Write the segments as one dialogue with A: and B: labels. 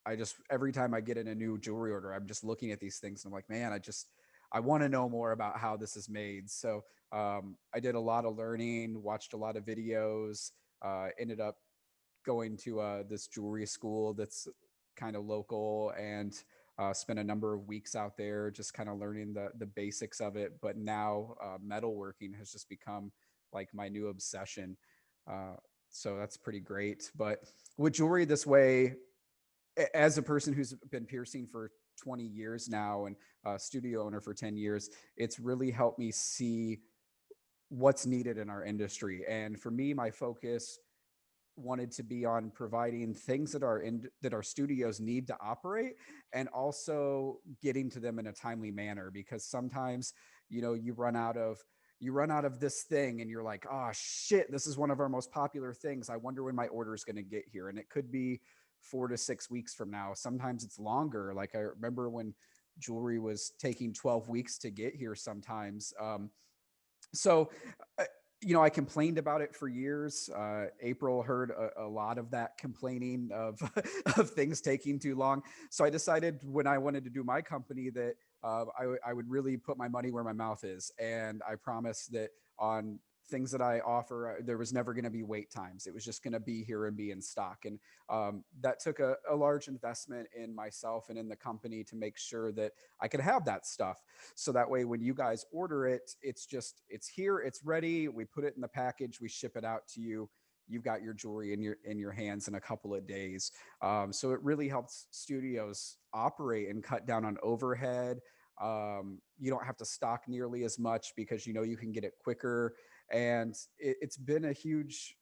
A: I just, every time I get in a new jewelry order, I'm just looking at these things and I'm like, man, I want to know more about how this is made. So I did a lot of learning, watched a lot of videos, ended up going to this jewelry school that's kind of local, and spent a number of weeks out there just kind of learning the basics of it. But now metalworking has just become like my new obsession. Uh, so that's pretty great. But with jewelry this way, as a person who's been piercing for 20 years now and a studio owner for 10 years, it's really helped me see what's needed in our industry. And for me, my focus wanted to be on providing things that our studios need to operate, and also getting to them in a timely manner, because sometimes, you run out of this thing and you're like, oh shit, this is one of our most popular things. I wonder when my order is going to get here. And it could be 4 to 6 weeks from now. Sometimes it's longer. Like I remember when jewelry was taking 12 weeks to get here sometimes. So, uh, I complained about it for years. April heard a lot of that complaining of of things taking too long. So I decided when I wanted to do my company that I would really put my money where my mouth is, and I promised that on things that I offer, there was never going to be wait times. It was just going to be here and be in stock. And that took a large investment in myself and in the company to make sure that I could have that stuff. So that way, when you guys order it, it's here, it's ready. We put it in the package, we ship it out to you. You've got your jewelry in your hands in a couple of days. So it really helps studios operate and cut down on overhead. You don't have to stock nearly as much because you can get it quicker, and it's been a huge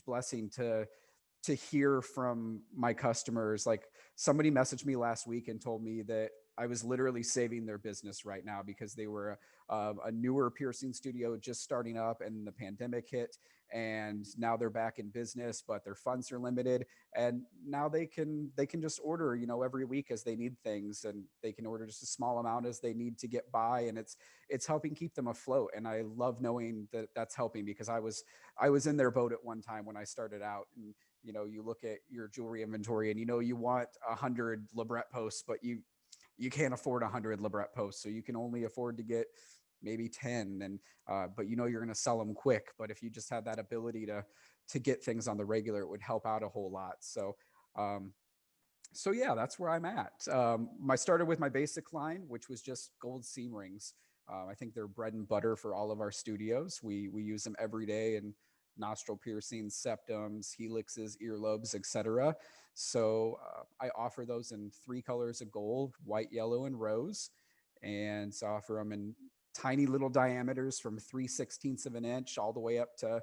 A: blessing to hear from my customers. Like, somebody messaged me last week and told me that I was literally saving their business right now because they were a newer piercing studio just starting up, and the pandemic hit, and now they're back in business, but their funds are limited, and now they can just order every week as they need things, and they can order just a small amount as they need to get by, and it's helping keep them afloat. And I love knowing that that's helping, because I was in their boat at one time when I started out. And you look at your jewelry inventory and you want 100 libret posts, but you can't afford 100 libret posts, so you can only afford to get maybe 10. And but you're going to sell them quick. But if you just had that ability to get things on the regular, it would help out a whole lot. Um, so yeah, that's where I'm at. I started with my basic line, which was just gold seam rings. I think they're bread and butter for all of our studios. We use them every day in nostril piercings, septums, helixes, earlobes, etc. So I offer those in 3 colors of gold: white, yellow, and rose. And so I offer them in tiny little diameters from 3/16 of an inch all the way up to,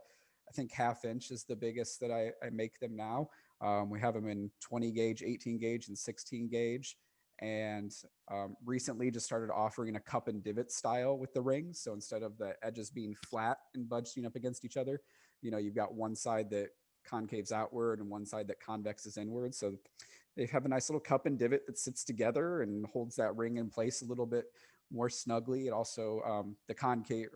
A: I think, ½ inch is the biggest that I make them now. We have them in 20 gauge, 18 gauge, and 16 gauge. And recently just started offering a cup and divot style with the rings. So instead of the edges being flat and budging up against each other, you've got one side that concaves outward and one side that convexes inward. So they have a nice little cup and divot that sits together and holds that ring in place a little bit more snugly. It also, the concave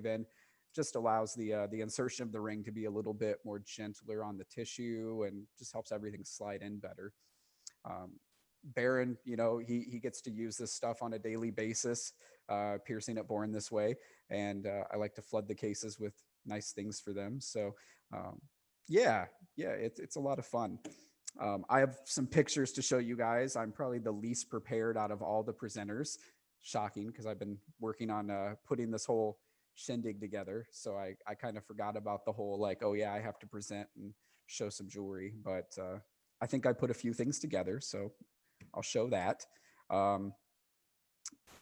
A: end just allows the insertion of the ring to be a little bit more gentler on the tissue, and just helps everything slide in better. Um, Baron, he gets to use this stuff on a daily basis, piercing at Born This Way, and I like to flood the cases with nice things for them. So, um, yeah, it's a lot of fun. I have some pictures to show you guys. I'm probably the least prepared out of all the presenters. Shocking, because I've been working on putting this whole shindig together. So I kind of forgot about the whole, like, oh yeah, I have to present and show some jewelry. But I think I put a few things together, so I'll show that. Um,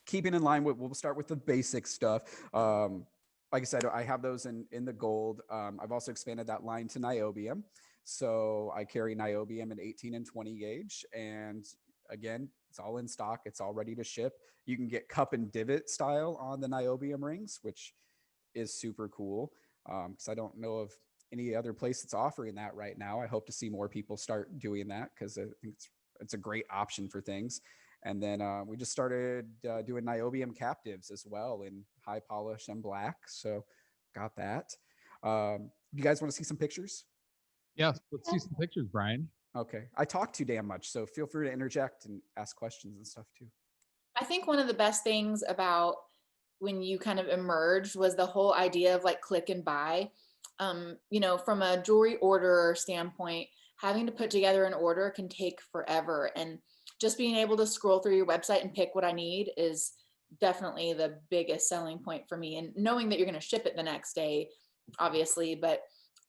A: Keeping in line with, we'll start with the basic stuff. Like I said, I have those in the gold. I've also expanded that line to niobium. So I carry niobium in 18 and 20 gauge. And again, it's all in stock. It's all ready to ship. You can get cup and divot style on the niobium rings, which is super cool, because I don't know of any other place that's offering that right now. I hope to see more people start doing that, because I think it's a great option for things. And then we just started doing niobium captives as well in high polish and black. So got that. You guys want to see some pictures?
B: Yes, let's see some pictures, Brian.
A: Okay. I talk too damn much, so feel free to interject and ask questions and stuff too.
B: I think one of the best things about when you kind of emerged was the whole idea of like click and buy. From a jewelry order standpoint, having to put together an order can take forever. And just being able to scroll through your website and pick what I need is definitely the biggest selling point for me. And knowing that you're going to ship it the next day, obviously, but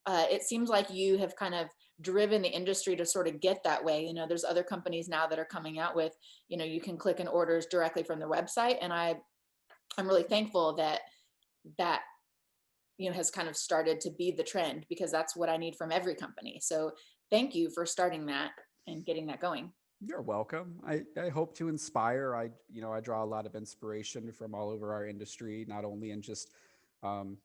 B: it seems like you have kind of driven the industry to sort of get that way. There's other companies now that are coming out with, you can click in orders directly from the website. And I'm really thankful that has kind of started to be the trend, because that's what I need from every company. So thank you for starting that and getting that going.
A: You're welcome. I hope to inspire. I draw a lot of inspiration from all over our industry, not only in just, um,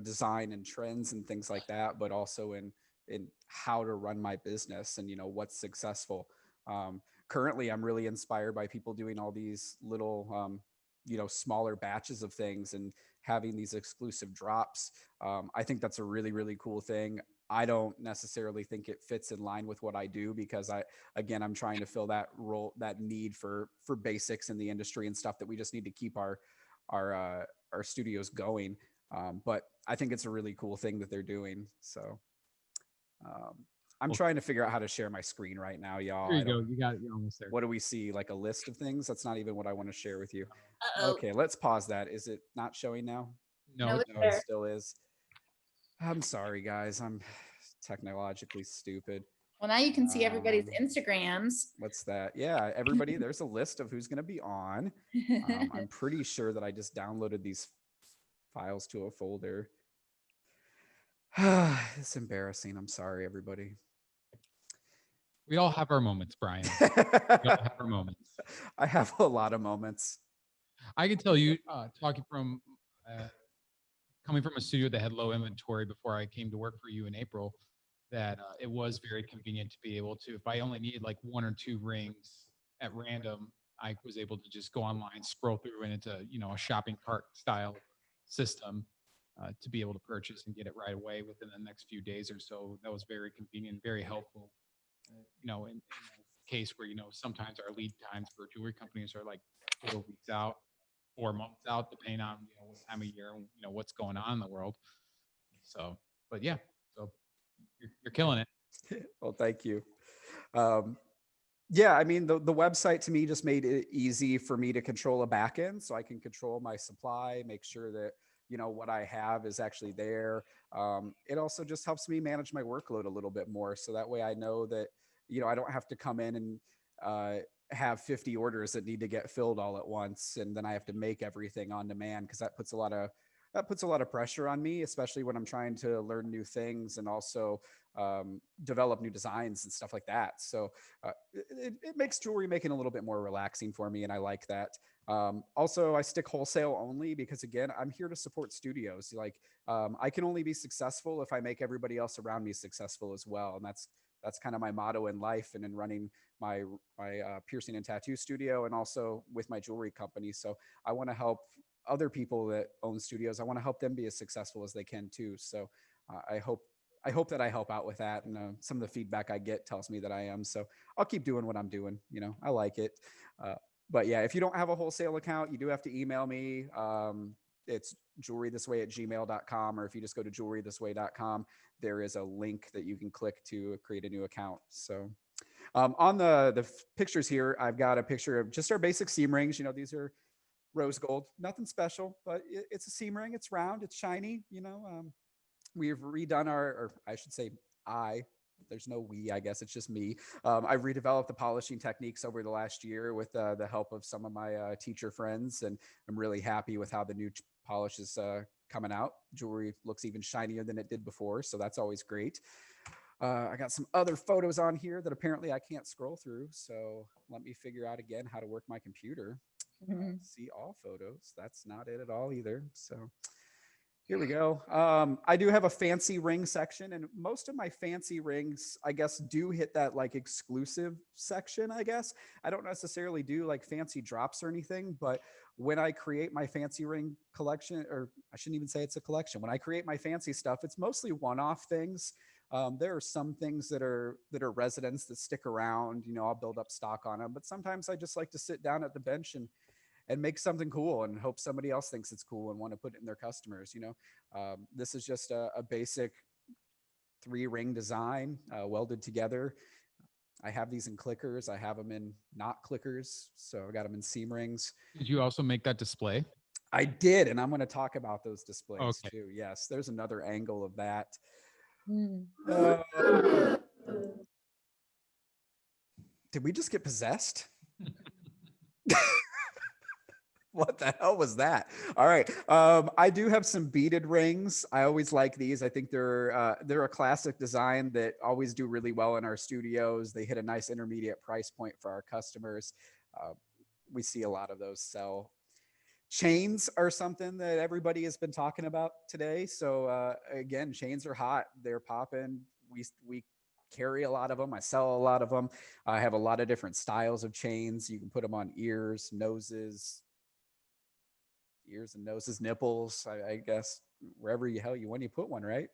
A: design and trends and things like that, but also in how to run my business and, what's successful. Currently, I'm really inspired by people doing all these little, smaller batches of things and having these exclusive drops. I think that's a really, really cool thing. I don't necessarily think it fits in line with what I do because again, I'm trying to fill that role, that need for basics in the industry and stuff that we just need to keep our studios going. But I think it's a really cool thing that they're doing. So um, I'm
C: Well,
A: trying to figure out how to share my screen right now, y'all.
C: there
A: I
C: you go.
A: don't.
C: You got it. You're almost there.
A: What do we see? Like a list of things? That's not even what I want to share with you.
B: Uh-oh.
A: Okay, let's pause that. Is it not showing now?
C: No,
B: No,
C: it's
B: it's
A: No, it
B: there.
A: still is. I'm sorry, guys. I'm technologically stupid.
B: Well, now you can see everybody's
A: Um,
B: Instagrams.
A: what's that? Yeah, everybody, there's a list of who's going to be on. I'm pretty sure that I just downloaded these files to a folder. It's embarrassing. I'm sorry, everybody.
C: we all have our moments, Brian. We all have our moments.
A: I have a lot of moments.
C: I can tell you, talking from coming from a studio that had low inventory before I came to work for you in April, that it was very convenient to be able to, if I only needed like one or two rings at random, I was able to just go online, scroll through, and it's a shopping cart style system to be able to purchase and get it right away within the next few days or so. That was very convenient, very helpful. In a case where sometimes our lead times for jewelry companies are like 4 weeks out, 4 months out, depending on what time of year, what's going on in the world. So, but yeah, so you're killing it.
A: Well, thank you. Um, yeah, I mean, the website to me just made it easy for me to control a backend so I can control my supply, make sure that, what I have is actually there. It also just helps me manage my workload a little bit more. So that way I know that, I don't have to come in and uh, have 50 orders that need to get filled all at once. And then I have to make everything on demand because that puts a lot of pressure on me, especially when I'm trying to learn new things and also develop new designs and stuff like that. So it makes jewelry making a little bit more relaxing for me, and I like that. Also, I stick wholesale only because again, I'm here to support studios. Like I can only be successful if I make everybody else around me successful as well, and that's kind of my motto in life and in running my piercing and tattoo studio and also with my jewelry company. So I want to help other people that own studios. I want to help them be as successful as they can too. So I hope that I help out with that. And some of the feedback I get tells me that I am. So I'll keep doing what I'm doing. I like it. Uh, but yeah, if you don't have a wholesale account, you do have to email me. It's jewelrythisway@gmail.com, or if you just go to jewelrythisway.com, there is a link that you can click to create a new account. So on the pictures here, I've got a picture of just our basic seam rings. These are rose gold, nothing special, but it's a seam ring. It's round, it's shiny. We've redone or I should say, I. There's no we, I guess it's just me. I've redeveloped the polishing techniques over the last year with the help of some of my teacher friends, and I'm really happy with how the new polish is coming out. Jewelry looks even shinier than it did before, so that's always great. I got some other photos on here that apparently I can't scroll through, so let me figure out again how to work my computer. See all photos. That's not it at all either. So here we go. I do have a fancy ring section, and most of my fancy rings, I guess, do hit that like exclusive section. I guess I don't necessarily do like fancy drops or anything, but when I create my fancy ring collection, or I shouldn't even say it's a collection, when I create my fancy stuff, it's mostly one-off things. There are some things that are residents that stick around. I'll build up stock on them, but sometimes I just like to sit down at the bench and make something cool and hope somebody else thinks it's cool and want to put it in their customers. This is just a basic 3-ring design welded together. I have these in clickers. I have them in not clickers. So I got them in seam rings.
C: Did you also make that display?
A: I did. And I'm going to talk about those displays
C: Okay.
A: too. Yes, there's another angle of that.
B: Mm.
A: Did we just get possessed? What the hell was that? All right. I do have some beaded rings. I always like these. I think they're a classic design that always do really well in our studios. They hit a nice intermediate price point for our customers. Uh, we see a lot of those sell. Chains are something that everybody has been talking about today. So again, chains are hot. They're popping. We carry a lot of them. I sell a lot of them. I have a lot of different styles of chains. You can put them on ears, and noses, nipples, I guess, wherever the hell you want to put one, right?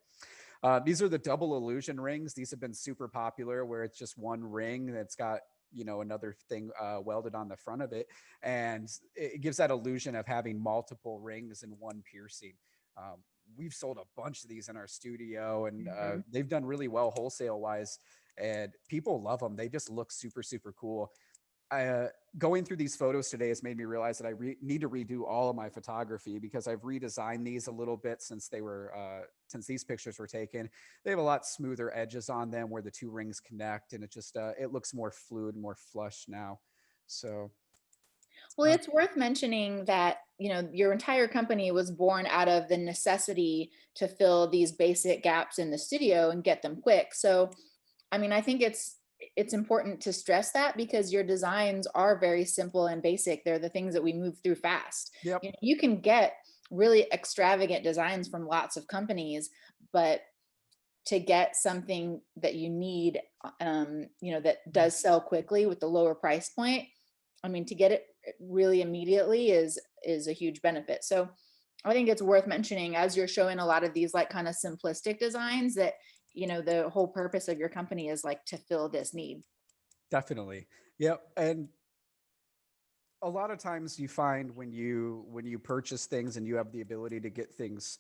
A: These are the double illusion rings. These have been super popular where it's just one ring that's got another thing welded on the front of it, and it gives that illusion of having multiple rings in one piercing. We've sold a bunch of these in our studio, and they've done really well wholesale wise, and people love them. They just look super, super cool. Going through these photos today has made me realize that I need to redo all of my photography, because I've redesigned these a little bit since these pictures were taken. They have a lot smoother edges on them where the two rings connect, and it looks more fluid, more flush now. So,
B: Well, it's worth mentioning that, your entire company was born out of the necessity to fill these basic gaps in the studio and get them quick. So, I mean, I think it's important to stress that, because your designs are very simple and basic. They're the things that we move through fast.
A: yep.
B: You can get really extravagant designs from lots of companies, but to get something that you need, that does sell quickly with the lower price point, I mean, to get it really immediately is a huge benefit. So I think it's worth mentioning, as you're showing a lot of these like kind of simplistic designs, that the whole purpose of your company is like to fill this need.
A: Definitely. Yep. And a lot of times you find when you purchase things and you have the ability to get things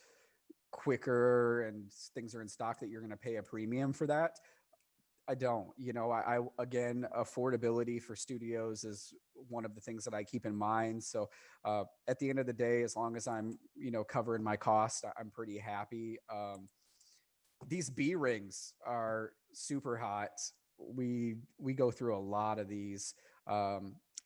A: quicker and things are in stock, that you're going to pay a premium for that. I don't. I again, affordability for studios is one of the things that I keep in mind. So at the end of the day, as long as I'm covering my cost, I'm pretty happy. These B rings are super hot. We go through a lot of these.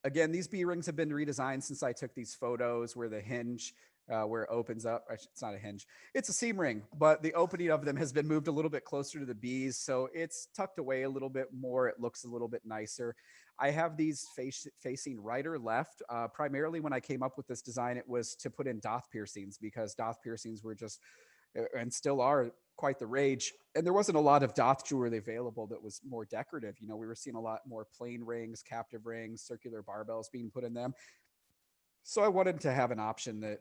A: Again, these B rings have been redesigned since I took these photos where the hinge, where it opens up. It's not a hinge, it's a seam ring, but the opening of them has been moved a little bit closer to the B's. So it's tucked away a little bit more. It looks a little bit nicer. I have these facing right or left. Primarily when I came up with this design, it was to put in doth piercings, because doth piercings were just, and still are, quite the rage. And there wasn't a lot of doth jewelry available that was more decorative. We were seeing a lot more plain rings, captive rings, circular barbells being put in them. So I wanted to have an option that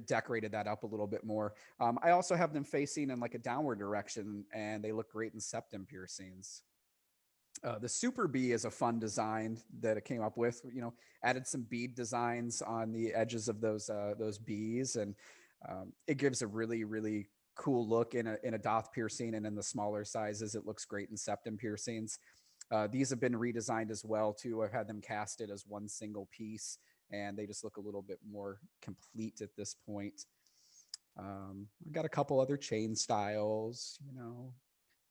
A: decorated that up a little bit more. I also have them facing in like a downward direction, and they look great in septum piercings. The Super B is a fun design that it came up with. Added some bead designs on the edges of those B's, and it gives a really, really cool look in a doth piercing, and in the smaller sizes, it looks great in septum piercings. These have been redesigned as well too. I've had them casted as one single piece, and they just look a little bit more complete at this point. I've got a couple other chain styles,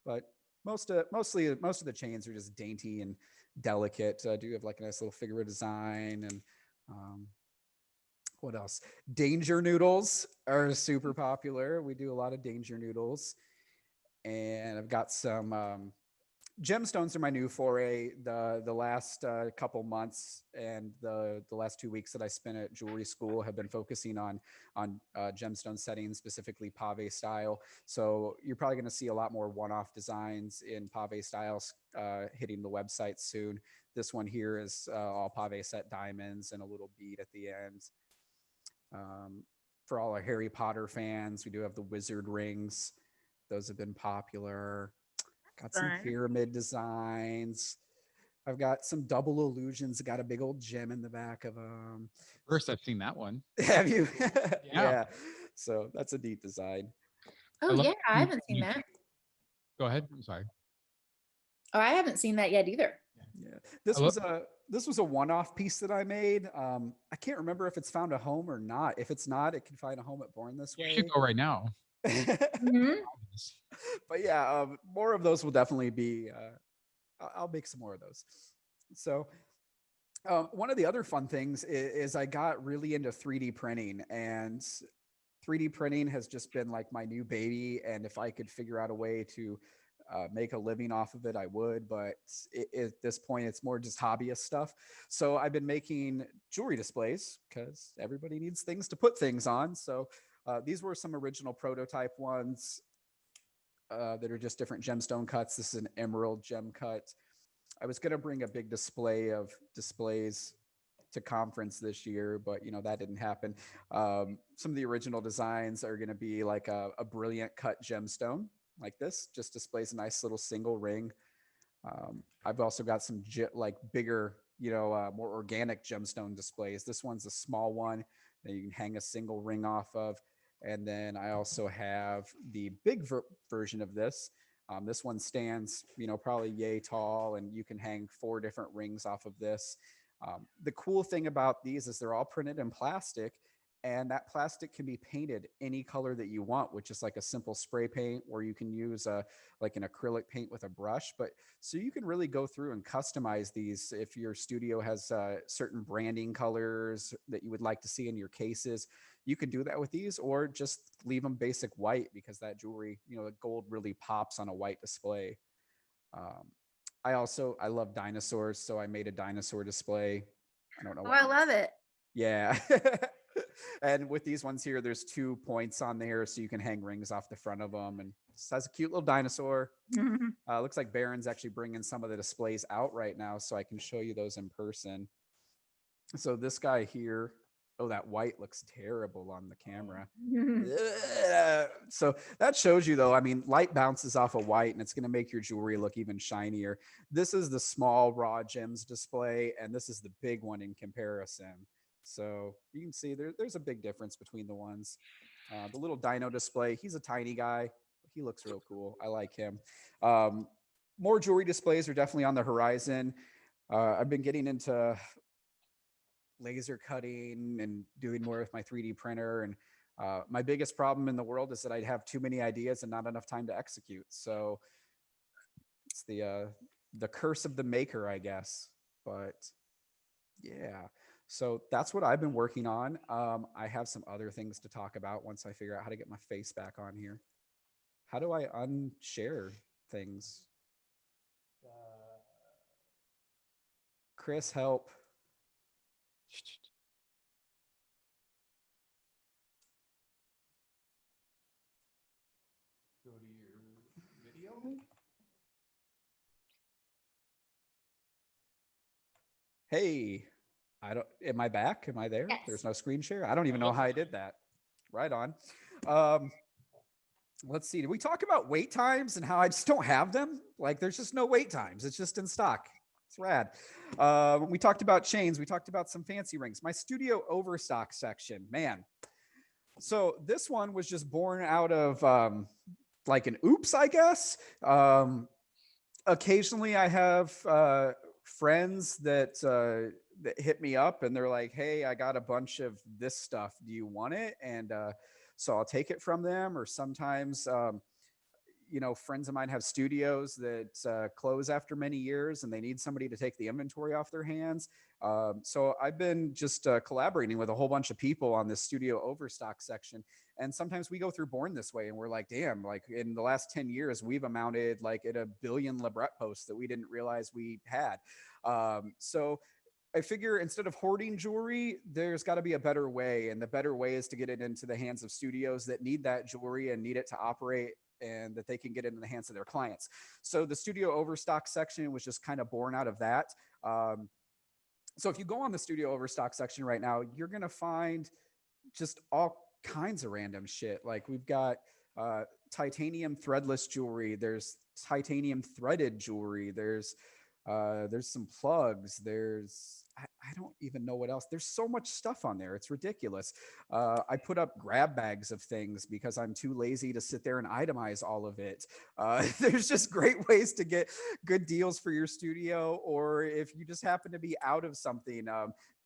A: but mostly most of the chains are just dainty and delicate. I do have like a nice little figure design, and what else? Danger noodles are super popular. We do a lot of danger noodles, and I've got some gemstones are my new foray. The last couple months and the last 2 weeks that I spent at jewelry school have been focusing on gemstone settings, specifically pave style. So you're probably going to see a lot more one-off designs in pave styles hitting the website soon. This one here is all pave set diamonds and a little bead at the end. For all our Harry Potter fans, we do have the wizard rings. Those have been popular. Got some
B: Fun.
A: pyramid designs. I've got some double illusions. Got a big old gem in the back of them.
C: First, I've seen that one.
A: Have you?
C: Yeah.
A: Yeah. So that's a neat design.
C: I
B: Oh
C: love
B: yeah, I
C: when
B: haven't seen
C: you
B: that.
C: go ahead. I'm sorry.
B: Oh, I haven't seen that yet either.
A: Yeah.
C: I love
A: This was a one-off piece that I made. I can't remember if it's found a home or not. If it's not, it can find a home at Born This
C: you should
A: Way.
C: go right now.
B: Mhm.
A: But yeah, more of those will definitely be. I'll make some more of those. So one of the other fun things is I got really into 3D printing, and 3D printing has just been like my new baby. And if I could figure out a way to make a living off of it, I would. But at this point, it's more just hobbyist stuff. So I've been making jewelry displays because everybody needs things to put things on. So these were some original prototype ones that are just different gemstone cuts. This is an emerald gem cut. I was going to bring a big display of displays to conference this year, but that didn't happen. Some of the original designs are going to be like a brilliant cut gemstone like this, just displays a nice little single ring. I've also got some like bigger, more organic gemstone displays. This one's a small one that you can hang a single ring off of. And then I also have the big version of this. This one stands, probably yay tall, and you can hang 4 different rings off of this. The cool thing about these is they're all printed in plastic, and that plastic can be painted any color that you want, which is like a simple spray paint, or you can use like an acrylic paint with a brush. But so you can really go through and customize these if your studio has certain branding colors that you would like to see in your cases. You can do that with these, or just leave them basic white, because that jewelry, the gold really pops on a white display. Um, I love dinosaurs, so I made a dinosaur display. I don't know
B: Oh,
A: why.
B: I love it.
A: Yeah. And with these ones here, there's 2 points on there, so you can hang rings off the front of them. And this has a cute little dinosaur. Looks like Baron's actually bringing some of the displays out right now, so I can show you those in person. So this guy here, oh, that white looks terrible on the camera. So that shows you, though, I mean, light bounces off of white, and it's going to make your jewelry look even shinier. This is the small raw gems display, and this is the big one in comparison. So you can see there's a big difference between the ones. The little dino display, he's a tiny guy. He looks real cool. I like him. More jewelry displays are definitely on the horizon. I've been getting into laser cutting and doing more with my 3D printer. And my biggest problem in the world is that I'd have too many ideas and not enough time to execute. So it's the curse of the maker, I guess. But yeah, so that's what I've been working on. I have some other things to talk about once I figure out how to get my face back on here. How do I unshare things? Chris, help. Go to your video. Hey, am I back? Am I there?
B: Yes.
A: There's no screen share. I don't even know how I did that. Right on. Um, let's see. Did we talk about wait times and how I just don't have them? Like, there's just no wait times. It's just in stock. It's rad. We talked about chains. We talked about some fancy rings. My studio overstock section, man. So this one was just born out of like an oops, I guess. Occasionally I have friends that hit me up and they're like, hey, I got a bunch of this stuff, do you want it? And so I'll take it from them. Or sometimes friends of mine have studios that close after many years and they need somebody to take the inventory off their hands. So I've been just collaborating with a whole bunch of people on this studio overstock section. And sometimes we go through Born This Way and we're like, damn, like in the last 10 years, we've amounted like at 1 billion libret posts that we didn't realize we had. So I figure instead of hoarding jewelry, there's got to be a better way. And the better way is to get it into the hands of studios that need that jewelry and need it to operate, and that they can get it in the hands of their clients. So the studio overstock section was just kind of born out of that. So if you go on the studio overstock section right now, you're going to find just all kinds of random shit. Like we've got titanium threadless jewelry. There's titanium threaded jewelry. There's some plugs. I don't even know what else. There's so much stuff on there. It's ridiculous. I put up grab bags of things because I'm too lazy to sit there and itemize all of it. There's just great ways to get good deals for your studio, or if you just happen to be out of something.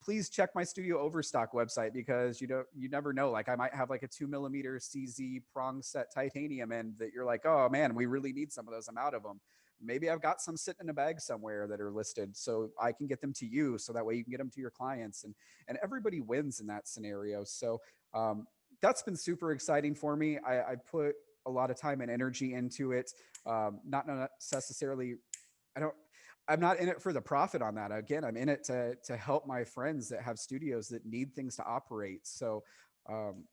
A: Please check my studio overstock website, because you never know. Like, I might have like a 2mm CZ prong set titanium, and that you're like, oh man, we really need some of those. I'm out of them. Maybe I've got some sitting in a bag somewhere that are listed, so I can get them to you, so that way you can get them to your clients, and everybody wins in that scenario. So that's been super exciting for me. I put a lot of time and energy into it. Not necessarily, I don't. I'm not in it for the profit on that. Again, I'm in it to help my friends that have studios that need things to operate. So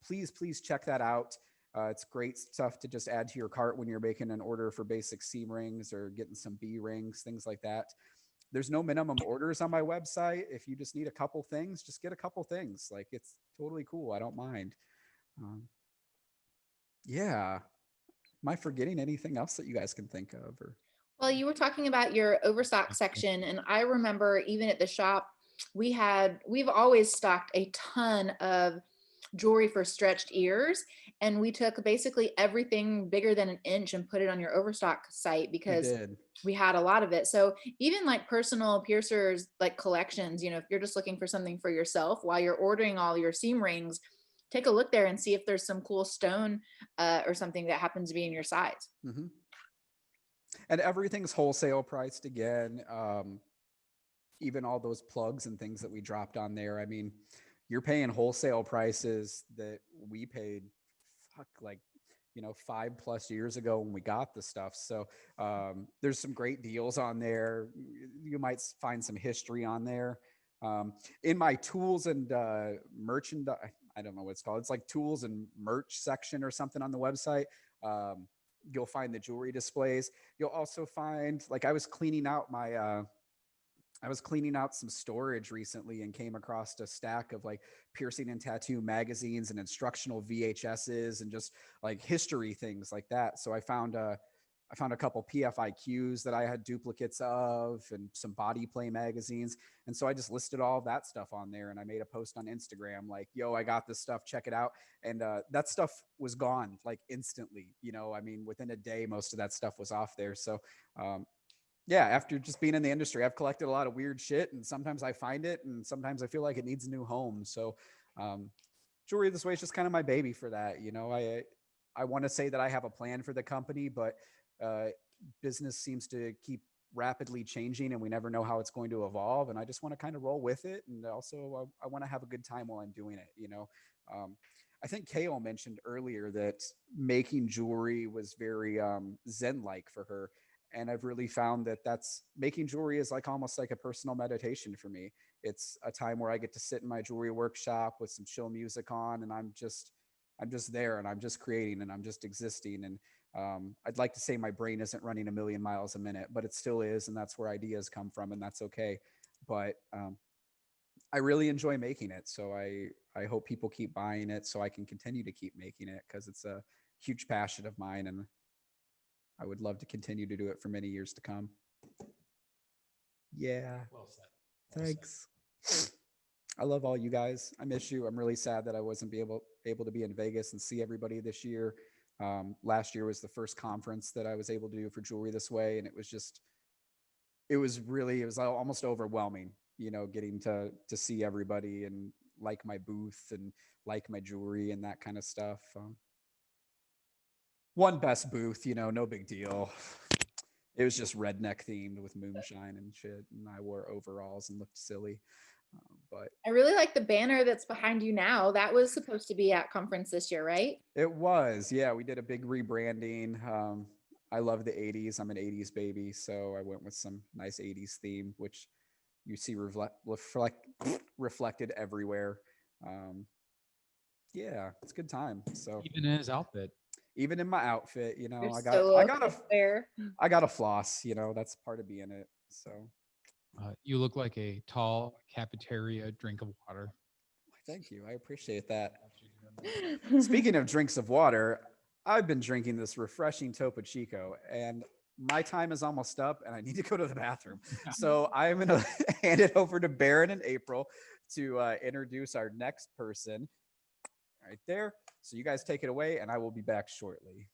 A: please check that out. It's great stuff to just add to your cart when you're making an order for basic C rings or getting some B rings, things like that. There's no minimum orders on my website. If you just need a couple things, just get a couple things. Like, it's totally cool. I don't mind. Um, yeah. Am I forgetting anything else that you guys can think of? Or
B: Well, you were talking about your overstock section, and I remember even at the shop, we've always stocked a ton of jewelry for stretched ears, and we took basically everything bigger than an inch and put it on your overstock site
A: we
B: because
A: did.
B: we had a lot of it. So even like personal piercers, like collections, if you're just looking for something for yourself while you're ordering all your seam rings, take a look there and see if there's some cool stone or something that happens to be in your size.
A: Mm-hmm. And everything's wholesale priced again. Even all those plugs and things that we dropped on there. I mean, you're paying wholesale prices that we paid, like, 5+ years ago when we got the stuff. So there's some great deals on there. You might find some history on there. In my tools and merchandise, I don't know what it's called. It's like tools and merch section or something on the website. You'll find the jewelry displays. You'll also find, like, I was cleaning out some storage recently and came across a stack of like piercing and tattoo magazines and instructional VHSs and just like history things like that. So I found a couple PFIQs that I had duplicates of, and some body play magazines. And so I just listed all of that stuff on there, and I made a post on Instagram like, yo, I got this stuff, check it out. And that stuff was gone like instantly. I mean, within a day, most of that stuff was off there. So yeah, after just being in the industry, I've collected a lot of weird shit, and sometimes I find it, and sometimes I feel like it needs a new home. So, Jewelry This Way is just kind of my baby for that. I want to say that I have a plan for the company, but business seems to keep rapidly changing, and we never know how it's going to evolve. And I just want to kind of roll with it, and also I want to have a good time while I'm doing it. I think Kale mentioned earlier that making jewelry was very Zen-like for her. And I've really found that that's making jewelry is like almost like a personal meditation for me. It's a time where I get to sit in my jewelry workshop with some chill music on, and I'm just there, and I'm just creating, and I'm just existing. And I'd like to say my brain isn't running a million miles a minute, but it still is, and that's where ideas come from, and that's okay. But I really enjoy making it, so I hope people keep buying it so I can continue to keep making it, because it's a huge passion of mine, and I would love to continue to do it for many years to come. Yeah.
C: Well said. Well
A: Thanks. Said. I love all you guys. I miss you. I'm really sad that I wasn't able to be in Vegas and see everybody this year. Last year was the first conference that I was able to do for Jewelry This Way, and it was almost overwhelming, getting to see everybody and like my booth and like my jewelry and that kind of stuff. One best booth, no big deal. It was just redneck themed with moonshine and shit, and I wore overalls and looked silly. But
B: I really like the banner that's behind you now. That was supposed to be at conference this year, right?
A: It was, yeah. We did a big rebranding. I love the 80s. I'm an 80s baby, so I went with some nice 80s theme, which you see reflected everywhere. Yeah, it's a good time. So
C: even in his outfit.
A: Even in my outfit,
B: You're
A: I
B: so
A: got a floss, that's part of being it. So
C: you look like a tall cafeteria drink of water.
A: Thank you. I appreciate that. Speaking of drinks of water, I've been drinking this refreshing Topo Chico, and my time is almost up, and I need to go to the bathroom. So I'm going to hand it over to Baron and April to introduce our next person right there. So you guys take it away, and I will be back shortly.